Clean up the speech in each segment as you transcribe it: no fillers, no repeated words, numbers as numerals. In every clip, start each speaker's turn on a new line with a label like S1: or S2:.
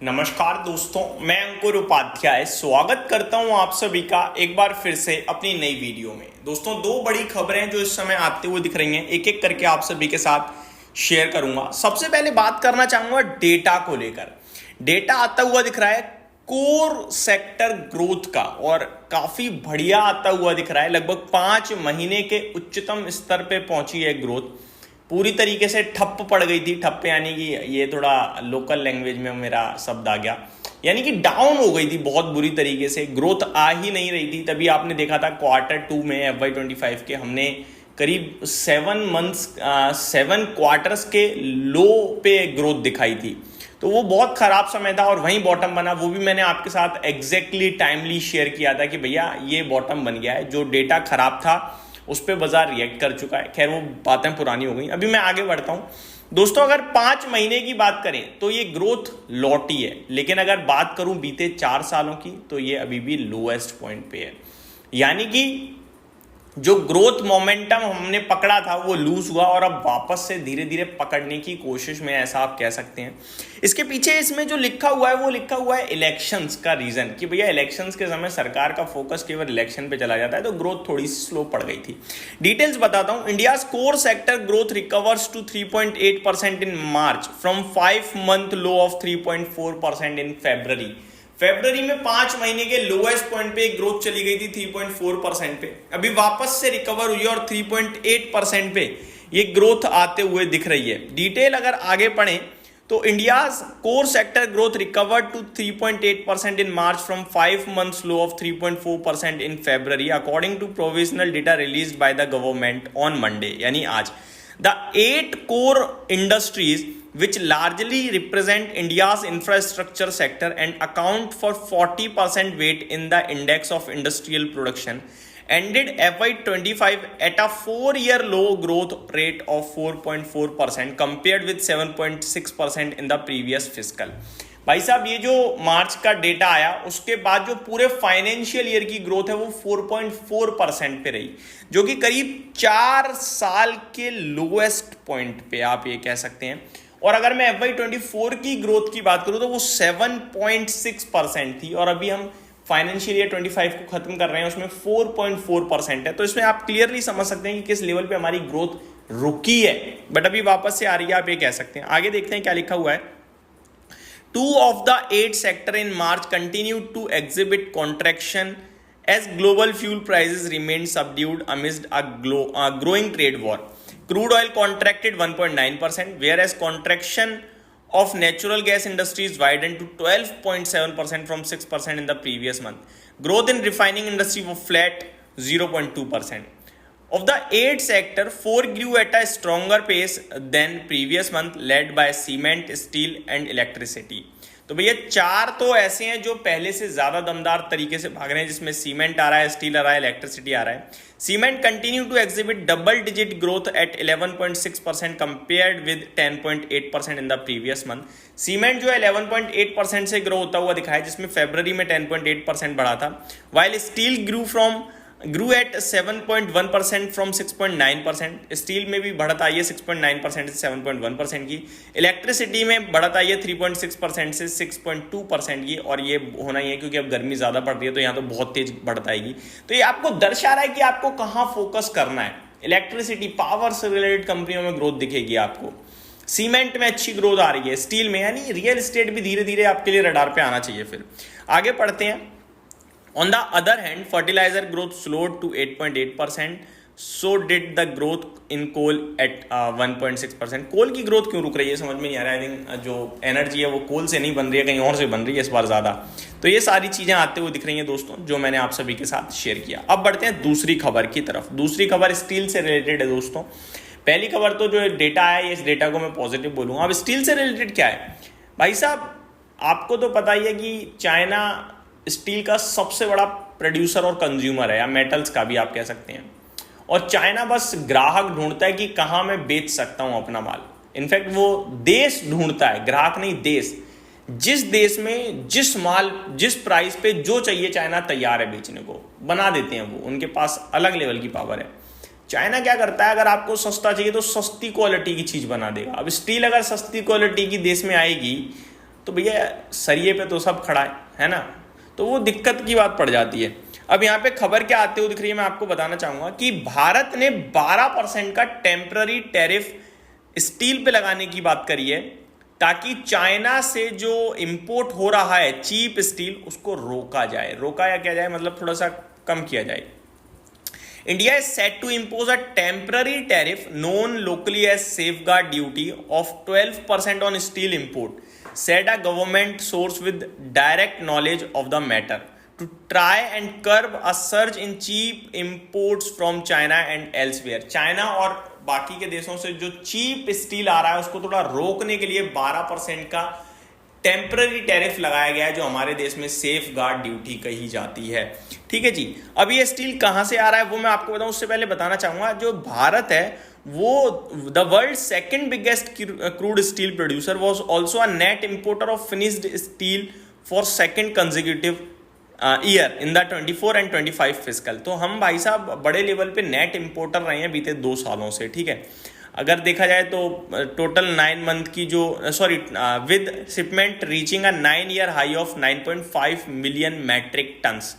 S1: नमस्कार दोस्तों, मैं अंकुर उपाध्याय स्वागत करता हूं आप सभी का एक बार फिर से अपनी नई वीडियो में। दोस्तों, दो बड़ी खबरें जो इस समय आते हुए दिख रही हैं, एक एक करके आप सभी के साथ शेयर करूंगा। सबसे पहले बात करना चाहूंगा डेटा को लेकर। डेटा आता हुआ दिख रहा है कोर सेक्टर ग्रोथ का और काफी बढ़िया आता हुआ दिख रहा है। लगभग 5 महीने के उच्चतम स्तर पे पहुंची है ग्रोथ। पूरी तरीके से ठप पड़ गई थी। ठप यानी कि ये थोड़ा लोकल लैंग्वेज में मेरा शब्द आ गया, यानी कि डाउन हो गई थी बहुत बुरी तरीके से। ग्रोथ आ ही नहीं रही थी। तभी आपने देखा था Q2 में FY25 के हमने करीब 7 क्वार्टर्स के लो पे ग्रोथ दिखाई थी। तो वो बहुत खराब समय था और वहीं बॉटम बना। वो भी मैंने आपके साथ एग्जैक्टली टाइमली शेयर किया था कि भैया ये बॉटम बन गया है। जो डेटा खराब था उस पर बाजार रिएक्ट कर चुका है। खैर, वो बातें पुरानी हो गई। अभी मैं आगे बढ़ता हूं। दोस्तों, अगर 5 महीने की बात करें तो ये ग्रोथ लौटी है, लेकिन अगर बात करूं बीते 4 सालों की तो ये अभी भी लोएस्ट पॉइंट पे है। यानी कि जो ग्रोथ मोमेंटम हमने पकड़ा था वो लूज हुआ और अब वापस से धीरे धीरे पकड़ने की कोशिश में, ऐसा आप कह सकते हैं। इसके पीछे इसमें जो लिखा हुआ है वो लिखा हुआ है इलेक्शंस का रीजन, कि भैया इलेक्शंस के समय सरकार का फोकस केवल इलेक्शन पे चला जाता है, तो ग्रोथ थोड़ी स्लो पड़ गई थी। डिटेल्स बताता हूं। India core sector growth recovers to 3.8% in March from 5 month low of 3.4% in February में 5 महीने के लोएस्ट पॉइंट पे ग्रोथ चली गई थी 3.4% पे। अभी वापस से रिकवर हुई और 3.8% पे ये ग्रोथ आते हुए दिख रही है। डिटेल अगर आगे पढ़ें तो India core sector growth recovered to 3.8% in March from 5 months low of 3.4% in February according to provisional data released by the government on Monday, यानी आज। The 8 core industries which largely represent India's infrastructure sector and account for 40% weight in the index of industrial production ended FY25 at a 4-year low growth rate of 4.4% compared with 7.6% in the previous fiscal। भाई साहब, ये जो मार्च का data आया उसके बाद जो पूरे फाइनेंशियल ईयर की ग्रोथ है वो 4.4% पे रही, जो कि करीब 4 साल के लोएस्ट पॉइंट पे आप ये कह सकते हैं। और अगर मैं FY24 की ग्रोथ की बात करूं तो वो 7.6% थी और अभी हम फाइनेंशियल ईयर 25 को खत्म कर रहे हैं, उसमें 4.4% है। तो इसमें आप क्लियरली समझ सकते हैं कि किस लेवल पे हमारी ग्रोथ रुकी है, बट अभी वापस से आ रही है, आप ये कह सकते हैं। आगे देखते हैं क्या लिखा हुआ है। 2 of the 8 sector in March continued to exhibit contraction as global fuel prices remained subdued amidst a growing trade war. Crude oil contracted 1.9%, whereas contraction of natural gas industries widened to 12.7% from 6% in the previous month. Growth in refining industry was flat 0.2%. Of the 8 sector, 4 grew at a stronger pace than previous month, led by cement, steel and electricity. तो भैया 4 तो ऐसे हैं जो पहले से ज्यादा दमदार तरीके से भाग रहे हैं, जिसमें सीमेंट आ रहा है, स्टील आ रहा है, इलेक्ट्रिसिटी आ रहा है। Cement continue to exhibit double digit growth at 11.6% compared with 10.8% in the previous month. Cement जो है 11.8% से ग्रो होता हुआ दिखा है, जिसमें फरवरी में 10.8% बढ़ा था। While steel grew at 7.1% from 6.9%। Steel में भी बढ़त आई है 6.9% से 7.1% की। इलेक्ट्रिसिटी में बढ़त आई है 3.6% से 6.2% की, और ये होना ही है क्योंकि अब गर्मी ज़्यादा पड़ रही है तो यहाँ तो बहुत तेज बढ़त आएगी। तो ये आपको दर्शा रहा है कि आपको कहाँ फोकस करना है। इलेक्ट्रिसिटी, पावर से रिलेटेड कंपनियों में ग्रोथ दिखेगी आपको। सीमेंट में अच्छी ग्रोथ आ रही है, स्टील में, यानी रियल एस्टेट भी धीरे धीरे आपके लिए रडार पे आना चाहिए। फिर आगे पढ़ते हैं। On the other hand, fertilizer growth slowed to 8.8%. So did the growth in coal at 1.6%. कोल की ग्रोथ क्यों रुक रही है समझ में नहीं आ रहा है। आई थिंक जो एनर्जी है वो कोल से नहीं बन रही है, कहीं और से बन रही है इस बार ज़्यादा। तो ये सारी चीज़ें आते हुए दिख रही हैं दोस्तों, जो मैंने आप सभी के साथ शेयर किया। अब बढ़ते हैं दूसरी खबर की तरफ। दूसरी खबर स्टील से रिलेटेड है दोस्तों। पहली खबर तो जो डेटा है, इस डेटा को मैं पॉजिटिव बोलूँगा। अब स्टील से रिलेटेड क्या है भाई साहब, आपको तो पता ही है कि चाइना स्टील का सबसे बड़ा प्रोड्यूसर और कंज्यूमर है, या मेटल्स का भी आप कह सकते हैं। और चाइना बस ग्राहक ढूंढता है कि कहाँ मैं बेच सकता हूँ अपना माल। इनफैक्ट वो देश ढूंढता है, ग्राहक नहीं, देश। जिस देश में जिस माल, जिस प्राइस पे जो चाहिए चाइना तैयार है बेचने को, बना देते हैं वो। उनके पास अलग लेवल की पावर है। चाइना क्या करता है, अगर आपको सस्ता चाहिए तो सस्ती क्वालिटी की चीज़ बना देगा। अब स्टील अगर सस्ती क्वालिटी की देश में आएगी तो भैया सरिये पे तो सब खड़ा है ना, तो वो दिक्कत की बात पड़ जाती है। अब यहाँ पे खबर क्या आते हुए दिख रही है, मैं आपको बताना चाहूंगा कि भारत ने 12% का टेम्पररी टैरिफ स्टील पे लगाने की बात करी है, ताकि चाइना से जो इंपोर्ट हो रहा है चीप स्टील उसको रोका जाए, रोका या किया जाए मतलब थोड़ा सा कम किया जाए। India is set to impose a temporary tariff known locally as safeguard duty of 12% on steel import, said a government source with direct knowledge of the matter, to try and curb a surge in cheap imports from China and elsewhere. China और बाकी के देशों से जो cheap steel आ रहा है उसको थोड़ा रोकने के लिए 12% का टेम्पररी टैरिफ लगाया गया है, जो हमारे देश में सेफ गार्ड ड्यूटी कही जाती है। ठीक है जी। अब ये स्टील कहां से आ रहा है वो मैं आपको बताऊं, उससे पहले बताना चाहूंगा जो भारत है वो the world second biggest crude steel producer, was also a net importer of finished steel for second consecutive year in the 24 and 25 fiscal. तो हम भाई साहब बड़े लेवल पे नेट इंपोर्टर रहे हैं बीते 2 सालों से। ठीक है, अगर देखा जाए तो टोटल 9 मंथ की जो with shipment reaching a 9 year high of 9.5 million metric tonnes.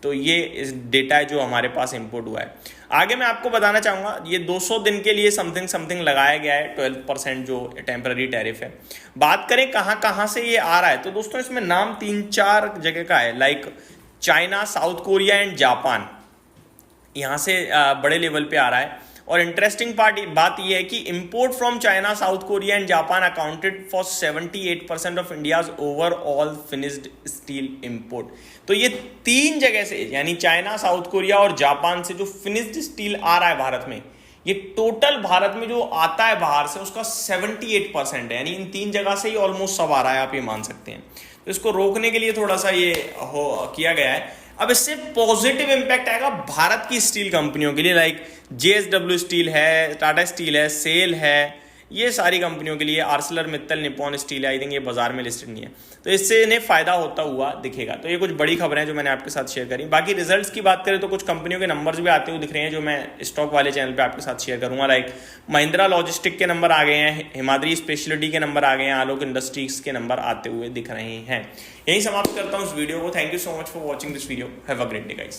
S1: तो ये इस डेटा है जो हमारे पास इंपोर्ट हुआ है। आगे मैं आपको बताना चाहूंगा ये 200 दिन के लिए समथिंग लगाया गया है 12% जो टेम्पररी टैरिफ है। बात करें कहां से ये आ रहा है, तो दोस्तों इसमें नाम 3-4 जगह का है, like China, south Korea and Japan, यहां से बड़े लेवल पे आ रहा है। और इंटरेस्टिंग बात यह है कि import from China, south Korea and Japan accounted for 78% of India's overall finished steel import. तो ये 3 जगह से यानी चाइना, साउथ कोरिया और जापान से जो फिनिश्ड स्टील आ रहा है भारत में, ये टोटल भारत में जो आता है बाहर से उसका 78% है, यानी इन 3 जगह से ही ऑलमोस्ट सब आ रहा है, आप ये मान सकते हैं। तो इसको रोकने के लिए थोड़ा सा ये किया गया है। अब इससे पॉजिटिव इंपैक्ट आएगा भारत की स्टील कंपनियों के लिए, लाइक JSW स्टील है, टाटा स्टील है, सेल है, ये सारी कंपनियों के लिए, आर्सेलर मित्तल, निप्पॉन स्टील है, आई थिंक ये बाजार में लिस्टेड नहीं है, तो इससे इन्हें फायदा होता हुआ दिखेगा। तो ये कुछ बड़ी खबरें हैं जो मैंने आपके साथ शेयर करी। बाकी रिजल्ट्स की बात करें तो कुछ कंपनियों के नंबर्स भी आते हुए दिख रहे हैं जो मैं स्टॉक वाले चैनल पे आपके साथ शेयर करूंगा, लाइक महिंद्रा लॉजिस्टिक के नंबर आ गए हैं, हिमाद्री स्पेशलिटी के नंबर आ गए हैं, आलोक इंडस्ट्रीज के नंबर आते हुए दिख रहे हैं। यही समाप्त करता हूं इस वीडियो को। Thank you so much for watching this video. Have a great day guys.